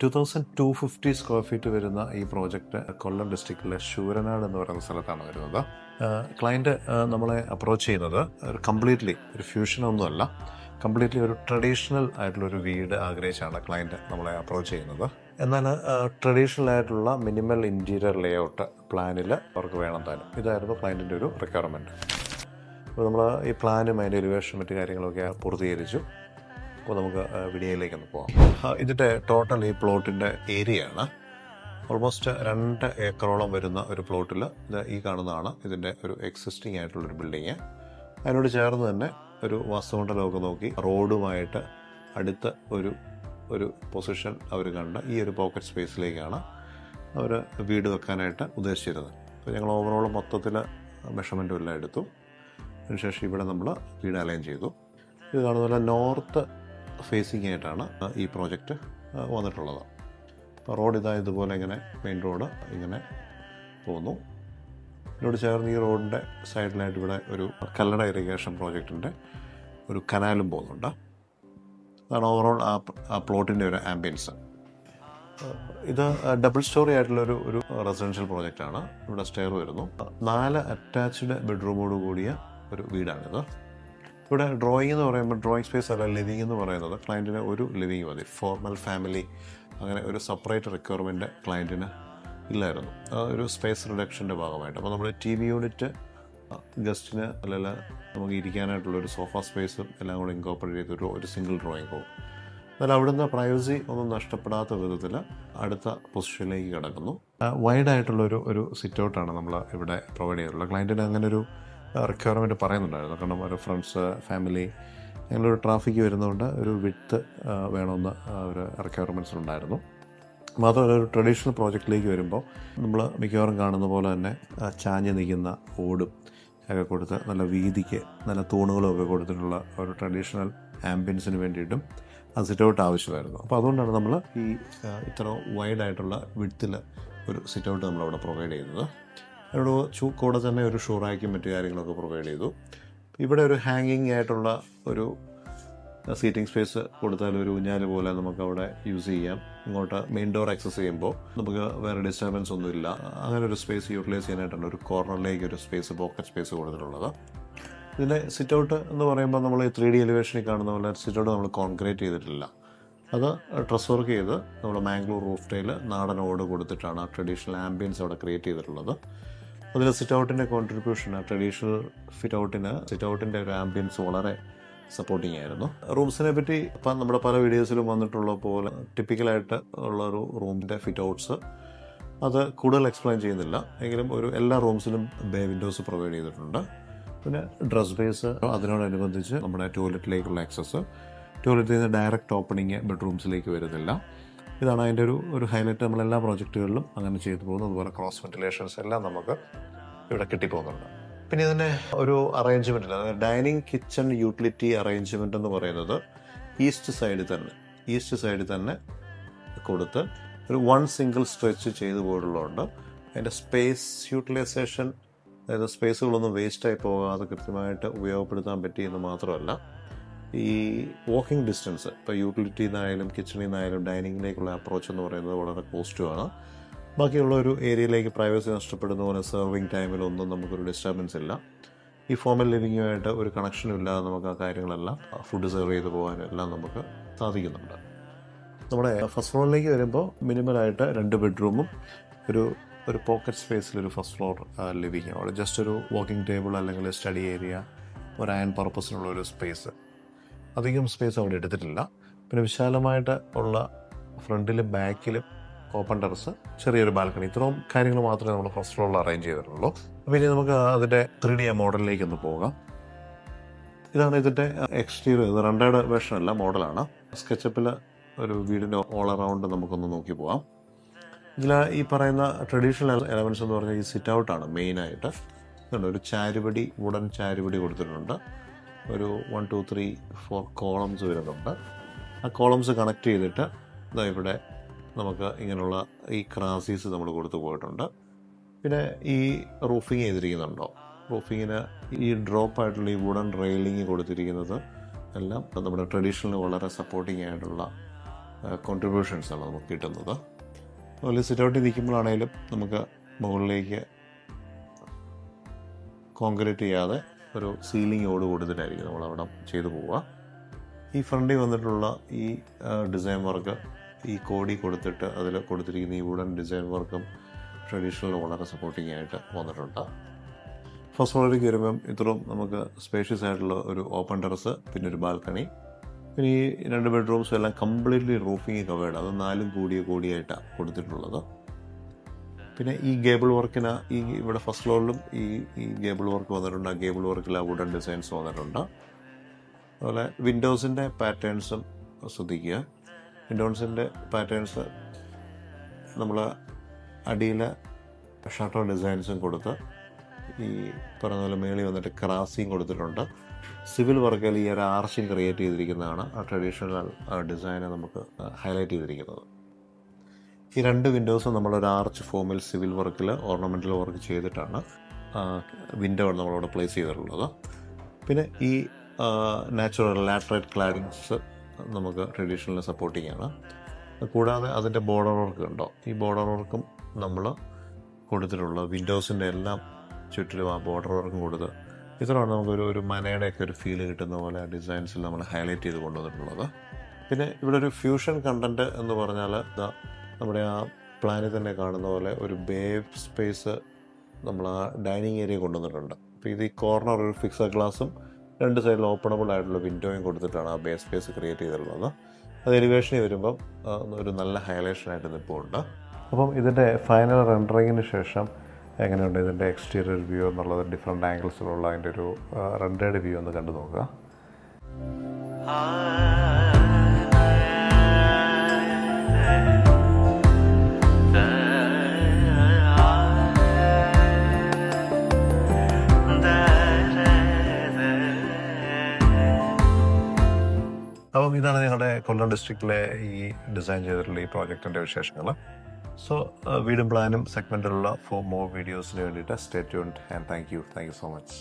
2250 square feet വരുന്ന ഈ project കൊല്ലം ഡിസ്ട്രിക്റ്റിലെ ശൂരനാട് എന്ന് പറയുന്ന സ്ഥലത്താണ് വരുന്നത്. ക്ലയൻറ്റ് നമ്മളെ അപ്രോച്ച് ചെയ്യുന്നത് കംപ്ലീറ്റ്ലി ഒരു ഫ്യൂഷനൊന്നുമല്ല, കംപ്ലീറ്റ്ലി ഒരു ട്രഡീഷണൽ ആയിട്ടുള്ളൊരു വീട് ആഗ്രഹിച്ചാണ് ക്ലയൻറ്റ് നമ്മളെ അപ്രോച്ച് ചെയ്യുന്നത്. എന്നാൽ ട്രഡീഷണൽ ആയിട്ടുള്ള മിനിമൽ ഇൻറ്റീരിയർ ലേഔട്ട് പ്ലാനിൽ അവർക്ക് വേണം താനും. ഇതായിരുന്നു ക്ലയൻറ്റിൻ്റെ ഒരു റിക്വയർമെൻറ്റ്. അപ്പോൾ നമ്മൾ ഈ പ്ലാനും അതിൻ്റെ എലിവേഷൻ മറ്റു കാര്യങ്ങളൊക്കെ പൂർത്തീകരിച്ചു. അപ്പോൾ നമുക്ക് വീഡിയോയിലേക്കൊന്ന് പോകാം. ഇതിൻ്റെ ടോട്ടൽ ഈ പ്ലോട്ടിൻ്റെ ഏരിയയാണ് ഓൾമോസ്റ്റ് 2 ഏക്കറോളം വരുന്ന ഒരു പ്ലോട്ടിൽ ഈ കാണുന്നതാണ് ഇതിൻ്റെ ഒരു എക്സിസ്റ്റിംഗ് ആയിട്ടുള്ളൊരു ബിൽഡിങ്. അതിനോട് ചേർന്ന് തന്നെ ഒരു വാസ്തുമണ്ഡലമൊക്കെ നോക്കി റോഡുമായിട്ട് അടുത്ത ഒരു പൊസിഷൻ അവർ കണ്ട ഈ ഒരു പോക്കറ്റ് സ്പേസിലേക്കാണ് അവർ വീട് വെക്കാനായിട്ട് ഉദ്ദേശിച്ചിരുന്നത്. അപ്പോൾ ഞങ്ങൾ ഓവറോൾ മൊത്തത്തിൽ മെഷർമെൻറ്റും എല്ലാം എടുത്തു. അതിനുശേഷം ഇവിടെ നമ്മൾ വീട് അലൈൻ ചെയ്തു. ഇത് കാണുന്ന പോലെ നോർത്ത് ഫേസിംഗ് ആയിട്ടാണ് ഈ പ്രോജക്റ്റ് വന്നിട്ടുള്ളത്. അപ്പോൾ റോഡ് ഇതുപോലെ ഇങ്ങനെ മെയിൻ റോഡ് ഇങ്ങനെ പോകുന്നു. ഇതിനോട് ചേർന്ന് ഈ റോഡിൻ്റെ സൈഡിലായിട്ട് ഇവിടെ ഒരു കല്ലട ഇറിഗേഷൻ പ്രോജക്റ്റിൻ്റെ ഒരു കനാലും പോകുന്നുണ്ട്. അതാണ് ഓവറോൾ ആ പ്ലോട്ടിൻ്റെ ഒരു ആംബിയൻസ്. ഇത് ഡബിൾ സ്റ്റോറി ആയിട്ടുള്ളൊരു റെസിഡൻഷ്യൽ പ്രോജക്റ്റാണ്. ഇവിടെ സ്റ്റെയർ വരുന്നു. 4 അറ്റാച്ച്ഡ് ബെഡ്റൂമോട് കൂടിയ ഒരു വീടാണിത്. ഇവിടെ ഡ്രോയിങ് എന്ന് പറയുമ്പോൾ ഡ്രോയിങ് സ്പേസ് അല്ല, ലിവിങ് എന്ന് പറയുന്നത് ക്ലയൻറ്റിന് ഒരു ലിവിങ് മതി. ഫോർമൽ ഫാമിലി അങ്ങനെ ഒരു സെപ്പറേറ്റ് റിക്വയർമെൻറ്റ് ക്ലയൻറ്റിന് ഇല്ലായിരുന്നു, ഒരു സ്പേസ് റിഡക്ഷൻ്റെ ഭാഗമായിട്ട്. അപ്പോൾ നമ്മൾ TV യൂണിറ്റ് ഗസ്റ്റിന് അല്ലെങ്കിൽ നമുക്ക് ഇരിക്കാനായിട്ടുള്ളൊരു സോഫ സ്പേസും എല്ലാം കൂടെ ഇൻകോപ്പറേറ്റ് ചെയ്ത് ഒരു സിംഗിൾ ഡ്രോയിങ് പോകും. എന്നാൽ അവിടുന്ന് പ്രൈവസി ഒന്നും നഷ്ടപ്പെടാത്ത വിധത്തിൽ അടുത്ത പൊസിഷനിലേക്ക് കിടക്കുന്നു. വൈഡായിട്ടുള്ളൊരു സിറ്റ് ഔട്ടാണ് നമ്മൾ ഇവിടെ പ്രൊവൈഡ് ചെയ്തിട്ടുള്ളത്. ക്ലയൻറ്റിന് അങ്ങനെ ഒരു റിക്വയർമെൻറ്റ് പറയുന്നുണ്ടായിരുന്നു. കാരണം ഒരു ഫ്രണ്ട്സ് ഫാമിലി അങ്ങനൊരു ട്രാഫിക് വരുന്നതുകൊണ്ട് ഒരു വിഡ്ത്ത് വേണമെന്ന് ഒരു റിക്വയർമെൻറ്റ്സിലുണ്ടായിരുന്നു. മാത്രമല്ല ഒരു ട്രഡീഷണൽ പ്രോജക്റ്റിലേക്ക് വരുമ്പോൾ നമ്മൾ മിക്കവാറും കാണുന്ന പോലെ തന്നെ ചാഞ്ഞ് നിൽക്കുന്ന ഓടും ഒക്കെ കൊടുത്ത് നല്ല വീതിക്ക് നല്ല തൂണുകളും ഒക്കെ കൊടുത്തിട്ടുള്ള ഒരു ട്രഡീഷണൽ ആംബിയൻസിന് വേണ്ടിയിട്ടും ആ സിറ്റ് ഔട്ട് ആവശ്യമായിരുന്നു. അപ്പോൾ അതുകൊണ്ടാണ് നമ്മൾ ഈ ഇത്ര വൈഡായിട്ടുള്ള വിഡ്ത്തിൽ ഒരു സിറ്റ് ഔട്ട് നമ്മളവിടെ പ്രൊവൈഡ് ചെയ്യുന്നത്. അതിനോട് കൂടെ തന്നെ ഒരു ഷൂറാക്കും മറ്റു കാര്യങ്ങളൊക്കെ പ്രൊവൈഡ് ചെയ്തു. ഇവിടെ ഒരു ഹാങ്ങിങ് ആയിട്ടുള്ള ഒരു സീറ്റിംഗ് സ്പേസ് കൊടുത്താൽ ഒരു ഊഞ്ഞാല് പോലെ നമുക്ക് അവിടെ യൂസ് ചെയ്യാം. ഇങ്ങോട്ട് മെയിൻ ഡോർ ആക്സസ് ചെയ്യുമ്പോൾ നമുക്ക് വേറെ ഡിസ്റ്റർബൻസ് ഒന്നുമില്ല. അങ്ങനെ ഒരു സ്പേസ് യൂട്ടിലൈസ് ചെയ്യാനായിട്ടാണ് ഒരു കോർണറിലേക്ക് ഒരു സ്പേസ് പോക്കറ്റ് സ്പേസ് കൊടുത്തിട്ടുള്ളത്. ഇതിൻ്റെ സിറ്റ് ഔട്ട് എന്ന് പറയുമ്പോൾ നമ്മൾ 3D എലിവേഷനിൽ കാണുന്ന പോലെ സിറ്റ് ഔട്ട് നമ്മൾ കോൺക്രീറ്റ് ചെയ്തിട്ടില്ല. അത് ഡ്രസ് വർക്ക് ചെയ്ത് നമ്മൾ മാംഗ്ലൂർ റൂഫ് ടൈൽ നാടൻ ഓട് കൊടുത്തിട്ടാണ് ആ ട്രഡീഷണൽ ആംബിയൻസ് അവിടെ ക്രിയേറ്റ് ചെയ്തിട്ടുള്ളത്. അതിൽ സിറ്റ് ഔട്ടിൻ്റെ കോൺട്രിബ്യൂഷൻ ട്രഡീഷണൽ സിറ്റ് ഔട്ടിൻ്റെ ഒരു ആംബിയൻസ് വളരെ സപ്പോർട്ടിങ് ആയിരുന്നു. റൂംസിനെ പറ്റി ഇപ്പം നമ്മുടെ പല വീഡിയോസിലും വന്നിട്ടുള്ള പോലെ ടിപ്പിക്കലായിട്ട് ഉള്ളൊരു റൂമിൻ്റെ ഫിറ്റ് ഔട്ട്സ് അത് കൂടുതൽ എക്സ്പ്ലെയിൻ ചെയ്യുന്നില്ല. എങ്കിലും എല്ലാ റൂംസിലും ബേ വിൻഡോസ് പ്രൊവൈഡ് ചെയ്തിട്ടുണ്ട്. പിന്നെ ഡ്രസ് ബേസ്, അതിനോടനുബന്ധിച്ച് നമ്മുടെ ടോയ്ലറ്റിലേക്കുള്ള ആക്സസ്, ടോയ്ലറ്റിൽ നിന്ന് ഡയറക്റ്റ് ഓപ്പണിങ് ബെഡ്റൂംസിലേക്ക് വരുന്നില്ല. ഇതാണ് അതിൻ്റെ ഒരു ഹൈലൈറ്റ്. നമ്മളെല്ലാ പ്രോജക്റ്റുകളിലും അങ്ങനെ ചെയ്തു പോകുന്നു. അതുപോലെ ക്രോസ് വെന്റിലേഷൻസ് എല്ലാം നമുക്ക് ഇവിടെ കിട്ടിപ്പോകുന്നുണ്ട്. പിന്നെ ഇതിൻ്റെ ഒരു അറേഞ്ച്മെൻറ്റിൽ ഡൈനിങ് കിച്ചൺ യൂട്ടിലിറ്റി അറേഞ്ച്മെൻ്റ് എന്ന് പറയുന്നത് ഈസ്റ്റ് സൈഡിൽ തന്നെ കൊടുത്ത് ഒരു 1 സിംഗിൾ സ്ട്രെച്ച് ചെയ്തു പോയിട്ടുള്ളതുകൊണ്ട് അതിൻ്റെ സ്പേസ് യൂട്ടിലൈസേഷൻ, അതായത് സ്പേസുകളൊന്നും വേസ്റ്റായി പോകാതെ കൃത്യമായിട്ട് ഉപയോഗപ്പെടുത്താൻ പറ്റിയെന്ന് മാത്രമല്ല, ഈ വാക്കിംഗ് ഡിസ്റ്റൻസ് ഇപ്പോൾ യൂട്ടിലിറ്റിയിൽ നിന്നായാലും കിച്ചണിൽ നിന്നായാലും ഡൈനിങ്ങിലേക്കുള്ള അപ്രോച്ച് എന്ന് പറയുന്നത് വളരെ പോസിറ്റീവാണ്. ബാക്കിയുള്ള ഒരു ഏരിയയിലേക്ക് പ്രൈവസി നഷ്ടപ്പെടുന്ന പോലെ സെർവിങ് ടൈമിലൊന്നും നമുക്കൊരു ഡിസ്റ്റർബൻസ് ഇല്ല. ഈ ഫോമൽ ലിവിങ്ങുമായിട്ട് ഒരു കണക്ഷനും ഇല്ലാതെ നമുക്ക് ആ കാര്യങ്ങളെല്ലാം ഫുഡ് സെർവ് ചെയ്ത് പോകാനും എല്ലാം നമുക്ക് സാധിക്കുന്നുണ്ട്. നമ്മുടെ ഫസ്റ്റ് ഫ്ലോറിലേക്ക് വരുമ്പോൾ മിനിമലായിട്ട് 2 ബെഡ്റൂമും ഒരു പോക്കറ്റ് സ്പേസിലൊരു ഫസ്റ്റ് ഫ്ലോർ ലിവിങ്, അവിടെ ജസ്റ്റ് ഒരു വാക്കിംഗ് ടേബിൾ അല്ലെങ്കിൽ സ്റ്റഡി ഏരിയ, ഒരു അയൺ പർപ്പസിനുള്ള ഒരു സ്പേസ്, അധികം സ്പേസ് അവിടെ എടുത്തിട്ടില്ല. പിന്നെ വിശാലമായിട്ട് ഉള്ള ഫ്രണ്ടിലും ബാക്കിലും ഓപ്പൺ ടെറസ്, ചെറിയൊരു ബാൽക്കണി, ഇത്രയും കാര്യങ്ങൾ മാത്രമേ നമ്മൾ ഫസ്റ്റ് ഫ്ലോറിൽ അറേഞ്ച് ചെയ്തിട്ടുള്ളൂ. അപ്പോൾ ഇനി നമുക്ക് അതിൻ്റെ 3D മോഡലിലേക്ക് ഒന്ന് പോകാം. ഇതാണ് ഇതിൻ്റെ എക്സ്റ്റീരിയർ. ഇത് റെൻഡേർഡ് വേർഷൻ അല്ല, മോഡലാണ്. സ്കെച്ചപ്പിൽ ഒരു വീടിൻ്റെ ഓൾ അറൗണ്ട് നമുക്കൊന്ന് നോക്കി പോകാം. ഇതിൽ ഈ പറയുന്ന ട്രഡീഷണൽ എലമെൻറ്റ്സ് എന്ന് പറഞ്ഞാൽ ഈ സിറ്റ് ഔട്ടാണ് മെയിനായിട്ട്. ഒരു ചാരുപടി, വുഡൻ ചാരുപടി കൊടുത്തിട്ടുണ്ട്. ഒരു 1 2 3 4 കോളംസ് വരുന്നുണ്ട്. ആ കോളംസ് കണക്ട് ചെയ്തിട്ട് ഇവിടെ നമുക്ക് ഇങ്ങനെയുള്ള ഈ ക്രാസീസ് നമ്മൾ കൊടുത്തു പോയിട്ടുണ്ട്. പിന്നെ ഈ റൂഫിങ് ചെയ്തിരിക്കുന്നുണ്ടോ, റൂഫിങ്ങിന് ഈ ഡ്രോപ്പായിട്ടുള്ള ഈ വുഡൻ റെയിലിങ് കൊടുത്തിരിക്കുന്നത് എല്ലാം നമ്മുടെ ട്രഡീഷണൽ വളരെ സപ്പോർട്ടിങ് ആയിട്ടുള്ള കോൺട്രിബ്യൂഷൻസാണ് നമുക്ക് കിട്ടുന്നത്. അതുപോലെ സിറ്റൗട്ടിൽ നിൽക്കുമ്പോഴാണേലും നമുക്ക് മുകളിലേക്ക് കോൺക്രീറ്റ് ചെയ്യാതെ ഒരു സീലിംഗ് ഓട് കൊടുത്തിട്ടായിരിക്കും നമ്മളവിടെ ചെയ്തു പോവുക. ഈ ഫ്രണ്ടിൽ വന്നിട്ടുള്ള ഈ ഡിസൈൻ വർക്ക്, ഈ കോടി കൊടുത്തിട്ട് അതിൽ കൊടുത്തിരിക്കുന്ന ഈ വുഡൻ ഡിസൈൻ വർക്കും ട്രഡീഷണൽ വളരെ സപ്പോർട്ടിംഗ് ആയിട്ട് വന്നിട്ടുണ്ട്. ഫസ്റ്റ് ഫ്ലോറിലേക്ക് വരുമ്പം ഇത്രയും നമുക്ക് സ്പേഷ്യസ് ആയിട്ടുള്ള ഒരു ഓപ്പൺ ടെറസ്, പിന്നെ ഒരു ബാൽക്കണി, പിന്നെ ഈ 2 ബെഡ്റൂംസും എല്ലാം കംപ്ലീറ്റ്ലി റൂഫിങ് കവേർഡ്, അത് 4 കോടിയായിട്ടാണ് കൊടുത്തിട്ടുള്ളത്. പിന്നെ ഈ ഗേബിൾ വർക്കിന് ഇവിടെ ഫസ്റ്റ് ഫ്ലോറിലും ഈ ഗേബിൾ വർക്ക് വന്നിട്ടുണ്ട്. ആ ഗേബിൾ വർക്കിൽ ആ വുഡൻ ഡിസൈൻസ് വന്നിട്ടുണ്ട്. അതുപോലെ വിൻഡോസിൻ്റെ പാറ്റേൺസും ശ്രദ്ധിക്കുക. വിൻഡോസിൻ്റെ പാറ്റേൺസ് നമ്മൾ അടിയിൽ ഷട്ടർ ഡിസൈൻസും കൊടുത്ത് ഈ പറഞ്ഞ പോലെ മേളിൽ വന്നിട്ട് ക്രാസിങ് കൊടുത്തിട്ടുണ്ട്. സിവിൽ വർക്കിൽ ഈ ഒരു ആർച്ചിങ് ക്രിയേറ്റ് ചെയ്തിരിക്കുന്നതാണ് ആ ട്രഡീഷണൽ ഡിസൈനെ നമുക്ക് ഹൈലൈറ്റ് ചെയ്തിരിക്കുന്നത്. ഈ 2 വിൻഡോസും നമ്മളൊരു ആർച്ച് ഫോമിൽ സിവിൽ വർക്കിൽ ഓർണമെൻ്റൽ വർക്ക് ചെയ്തിട്ടാണ് വിൻഡോ നമ്മളവിടെ പ്ലേസ് ചെയ്തിട്ടുള്ളത്. പിന്നെ ഈ നാച്ചുറൽ ലാറ്ററൈറ്റ് ക്ലാഡിങ്സ് നമുക്ക് ട്രഡീഷണൽ സപ്പോർട്ടിംഗ് ആണ്. കൂടാതെ അതിൻ്റെ ബോർഡർ വർക്ക് ഉണ്ടോ, ഈ ബോർഡർ വർക്കും നമ്മൾ കൊടുത്തിട്ടുള്ളത് വിൻഡോസിൻ്റെ എല്ലാം ചുറ്റിലും ആ ബോർഡർ വർക്കും കൊടുത്ത് ഇത്രയാണ് നമുക്കൊരു മനയുടെയൊക്കെ ഒരു ഫീല് കിട്ടുന്ന പോലെ ഡിസൈൻസിൽ നമ്മൾ ഹൈലൈറ്റ് ചെയ്ത് കൊണ്ടുവന്നിട്ടുള്ളത്. പിന്നെ ഇവിടെ ഒരു ഫ്യൂഷൻ കണ്ടൻറ്റ് എന്ന് പറഞ്ഞാൽ നമ്മുടെ ആ പ്ലാനിൽ തന്നെ കാണുന്ന പോലെ ഒരു ബേ സ്പേസ് നമ്മൾ ആ ഡൈനിങ് ഏരിയ കൊണ്ടുവന്നിട്ടുണ്ട്. അപ്പോൾ ഇത് ഈ കോർണർ ഒരു ഫിക്സഡ് ഗ്ലാസും 2 സൈഡിൽ ഓപ്പണബിൾ ആയിട്ടുള്ള വിൻഡോയും കൊടുത്തിട്ടാണ് ആ ബേ സ്പേസ് ക്രിയേറ്റ് ചെയ്തിട്ടുള്ളത്. അത് എലിവേഷനിൽ വരുമ്പം ഒരു നല്ല ഹൈലൈഷനായിട്ട് നിൽപ്പുണ്ട്. അപ്പം ഇതിൻ്റെ ഫൈനൽ റെൻഡറിങ്ങിന് ശേഷം എങ്ങനെയുണ്ട് ഇതിൻ്റെ എക്സ്റ്റീരിയർ വ്യൂ എന്നുള്ളത്, ഡിഫറെൻറ്റ് ആംഗിൾസിലുള്ള അതിൻ്റെ ഒരു റെൻഡേർഡ് വ്യൂ ഒന്ന് കണ്ടു നോക്കുക. അപ്പം ഇതാണ് ഞങ്ങളുടെ കൊല്ലം ഡിസ്ട്രിക്റ്റിലെ ഈ ഡിസൈൻ ചെയ്തിട്ടുള്ള ഈ പ്രോജക്റ്റിൻ്റെ വിശേഷങ്ങൾ. സോ വീടും പ്ലാനും സെഗ്മെൻറ്റിലുള്ള ഫോർ മോർ വീഡിയോസിന് വേണ്ടിയിട്ട് stay tuned and thank you so much.